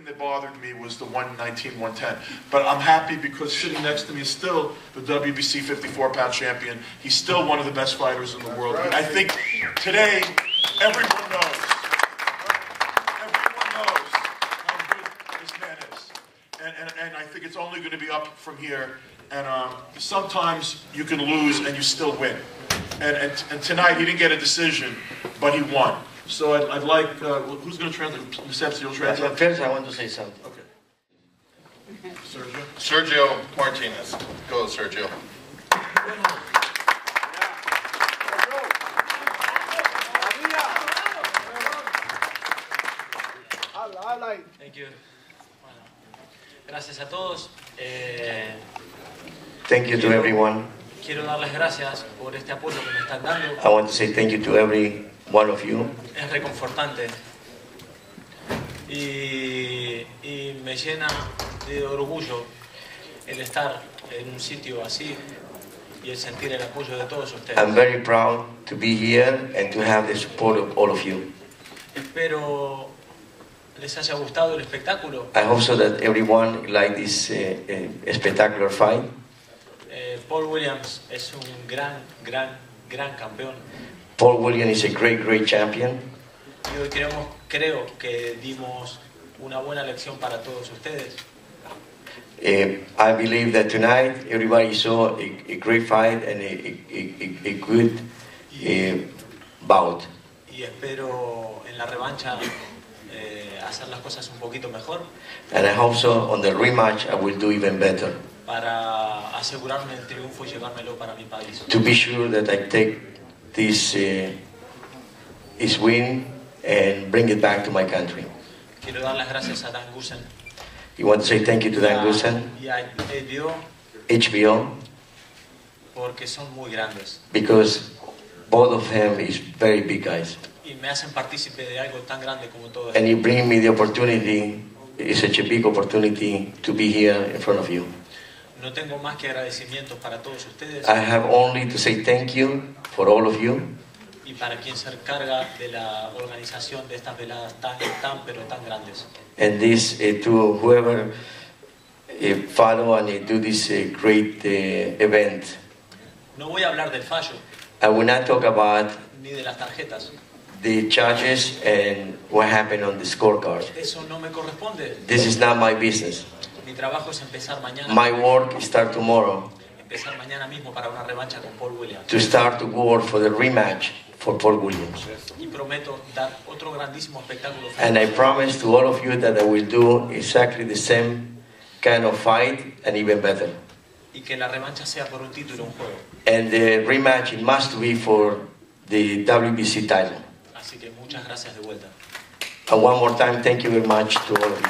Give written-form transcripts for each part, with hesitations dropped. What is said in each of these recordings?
thing that bothered me was the 119-110. But I'm happy because sitting next to me is still the WBC 54-pound champion. He's still one of the best fighters in the world. I think today, everyone knows how good this man is. And I think it's only going to be up from here. And sometimes you can lose and you still win. And tonight he didn't get a decision, but he won. So I'd like, who's going to translate? Sebs, you'll translate? First, I want to say something. Okay. Sergio? Sergio Martinez. Go, Sergio. Thank you. Bueno, gracias a todos. Thank you to everyone. Quiero darles gracias por este apoyo que me están dando. I want to say thank you to every one of you. Es reconfortante y me llena de orgullo el estar en un sitio así y el sentir el apoyo de todos ustedes. I'm very proud to be here and to have the support of all of you. Espero les haya gustado el espectáculo. I hope so that everyone liked this spectacular fight. Paul Williams es un gran campeón. Paul Williams is a great champion. Y hoy creo que dimos una buena lección para todos ustedes. I believe that tonight everybody saw a great fight and a good bout. Y espero en la revancha hacer las cosas un poquito mejor. And I hope so on the rematch I will do even better. Para asegurarme el triunfo y llevármelo para mi país. To be sure that I take this win and bring it back to my country. Quiero dar las gracias a Dan Gusen. You want to say thank you to Dan Gusen? Y a HBO. Porque son muy grandes. Because both of them is very big guys. Y me hacen partícipe de algo tan grande como todo esto. And you bring me the opportunity, it's such a big opportunity to be here in front of you. No tengo más que agradecimientos para todos ustedes. I have only to say thank you for all of you. Y para quien se encarga de la organización de estas veladas tan grandes. And this to whoever follow and do this great event. No voy a hablar del fallo. I will not talk about ni de las tarjetas. The charges and what happened on the scorecard. Eso no me corresponde. This is not my business. Mi trabajo es empezar mañana. My work is start tomorrow. Empezar mañana mismo para una revancha con Paul Williams. To start to work for the rematch for Paul Williams. Y prometo dar otro grandísimo espectáculo. And I promise to all of you that I will do exactly the same kind of fight and even better. Y que la revancha sea por un título, un juego. And the rematch it must be for the WBC title. Así que muchas gracias de vuelta. And one more time, thank you very much to all of you.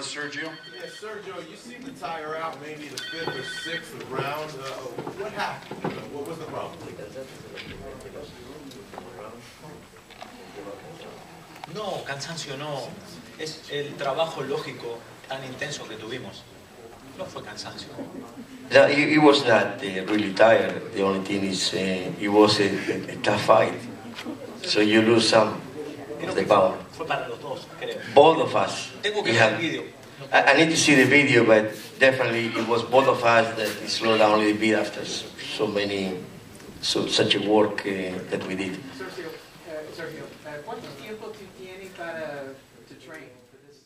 Sergio? Yes, Sergio, you seem to tire out maybe the 5th or 6th round. What happened? What was the problem? No, cansancio no. Es el trabajo lógico tan intenso que tuvimos. No fue cansancio. No, he was not really tired. The only thing is it was a tough fight. So you lose some of the power. Fue para los dos, creo. Both of us. Tengo que ver el video. I need to see the video, but definitely it was both of us that slowed down a little bit after such a work that we did. Sergio, ¿cuánto tiempo tú tienes to train for this?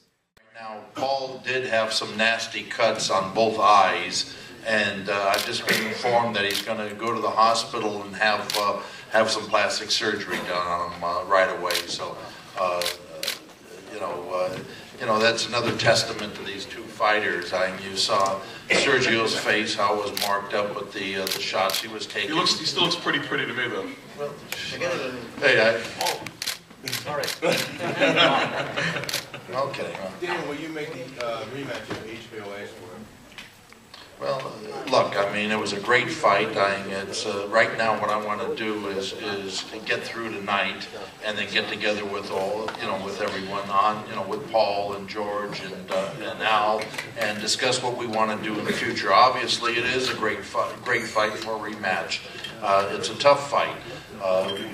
Now, Paul did have some nasty cuts on both eyes, and I've just been informed that he's going to go to the hospital and have some plastic surgery done on him right away. So, you know, that's another testament to these two fighters. You saw Sergio's face, how it was marked up with the shots he was taking. He still looks pretty to me, though. Well, hey, Sorry. Okay. Dan, will you make the rematch of HBO ask for? Well, look, I mean, it was a great fight. It's right now what I want to do is get through tonight and then get together with with everyone on, with Paul and George and Al, and discuss what we want to do in the future. Obviously, it is a great fight for a rematch. It's a tough fight.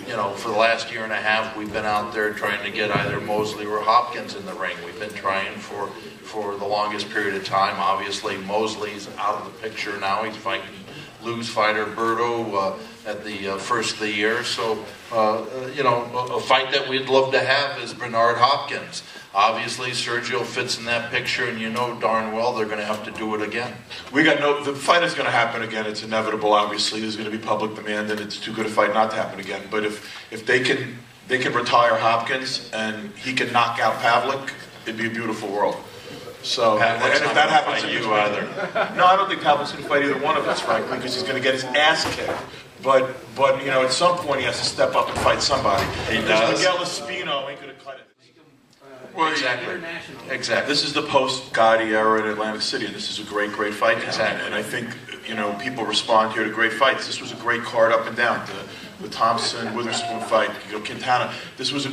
You know, for the last year and a half, we've been out there trying to get either Mosley or Hopkins in the ring. We've been trying for the longest period of time. Obviously, Mosley's out of the picture now. He's fighting Lou's fighter, Berto, at the first of the year. So, you know, a fight that we'd love to have is Bernard Hopkins. Obviously, Sergio fits in that picture, and you know darn well they're going to have to do it again. The fight is going to happen again. It's inevitable. Obviously, there's going to be public demand, and it's too good a fight not to happen again. But if they can retire Hopkins and he can knock out Pavlik, it'd be a beautiful world. So, and if that happens, you either. No, I don't think Pavlik's going to fight either one of us, frankly, because he's going to get his ass kicked. But you know, at some point he has to step up and fight somebody. He does. Miguel Espino ain't going to cut it. Well, exactly. This is the post-Gotti era in Atlantic City, and this is a great fight. Exactly. And I think, you know, people respond here to great fights. This was a great card up and down. The Thompson Witherspoon fight, you know, Quintana. This was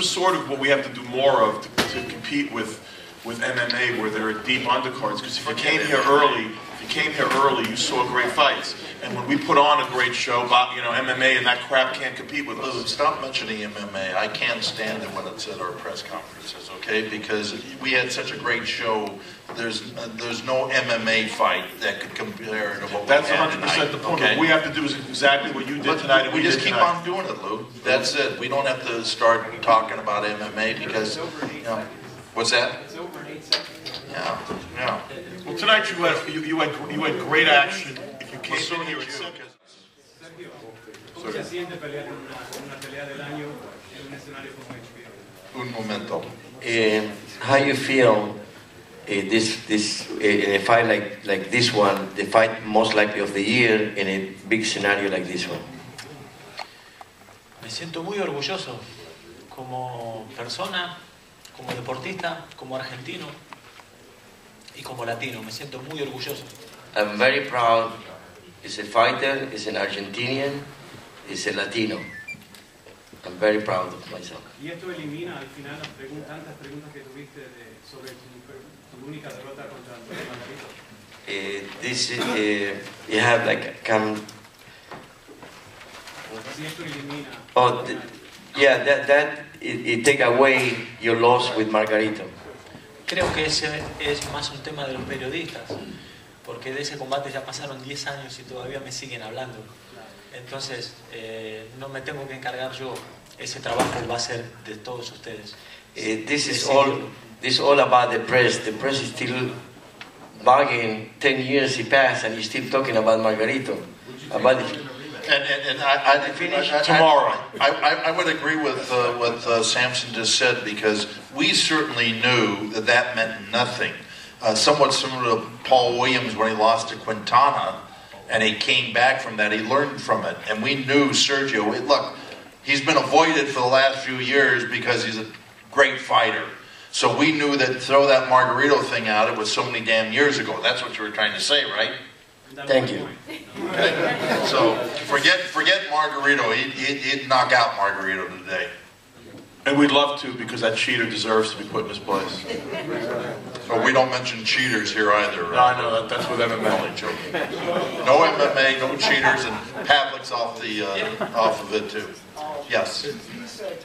sort of what we have to do more of to compete with MMA, where there are deep undercards. Because if you came here early, you saw great fights. And when we put on a great show, you know, MMA and that crap can't compete with us. Stop mentioning MMA. I can't stand it when it's at our press conferences, okay? Because we had such a great show. There's no MMA fight that could compare to what we had tonight. That's 100% the point. Okay? What we have to do is exactly what you did tonight. And we just keep on doing it, Lou. That's it. We don't have to start talking about MMA because, you know, what's that? It's over in 8 seconds. Yeah. Well, tonight you had great action. If you came in here at Sergio, ¿cómo se siente pelear una pelea del año en un escenario como HBO? Un momento. How you feel this in a fight like this one, the fight most likely of the year, in a big scenario like this one? Me siento muy orgulloso como persona, como deportista, como argentino y como latino. Me siento muy orgulloso. I'm very proud. He's a fighter, he's an Argentinian, he's a Latino. I'm very proud of myself. Y esto elimina al final tantas preguntas que tuviste sobre tu única derrota contra Antonio Margarito. This you have like Si esto elimina. That it take away your loss with Margarito. Creo que ese es más un tema de los periodistas, porque de ese combate ya pasaron 10 años y todavía me siguen hablando. Entonces, no me tengo que encargar yo. Ese trabajo va a ser de todos ustedes. This is all about the press. The press is still bugging. 10 years he passed and he's still talking about Margarito. About it. And I finish tomorrow. I would agree with what Samson just said, because we certainly knew that meant nothing. Somewhat similar to Paul Williams when he lost to Quintana, and he came back from that. He learned from it, and we knew Sergio. Look, he's been avoided for the last few years because he's a great fighter. So we knew that throw that Margarito thing out. It was so many damn years ago. That's what you were trying to say, right? Thank you. Okay. So forget Margarito. He'd knock out Margarito today. And we'd love to, because that cheater deserves to be put in his place. But we don't mention cheaters here either. No, I know that's with MMA. Only joking. No MMA, no cheaters, and Pavlik's off of it too. Yes. He said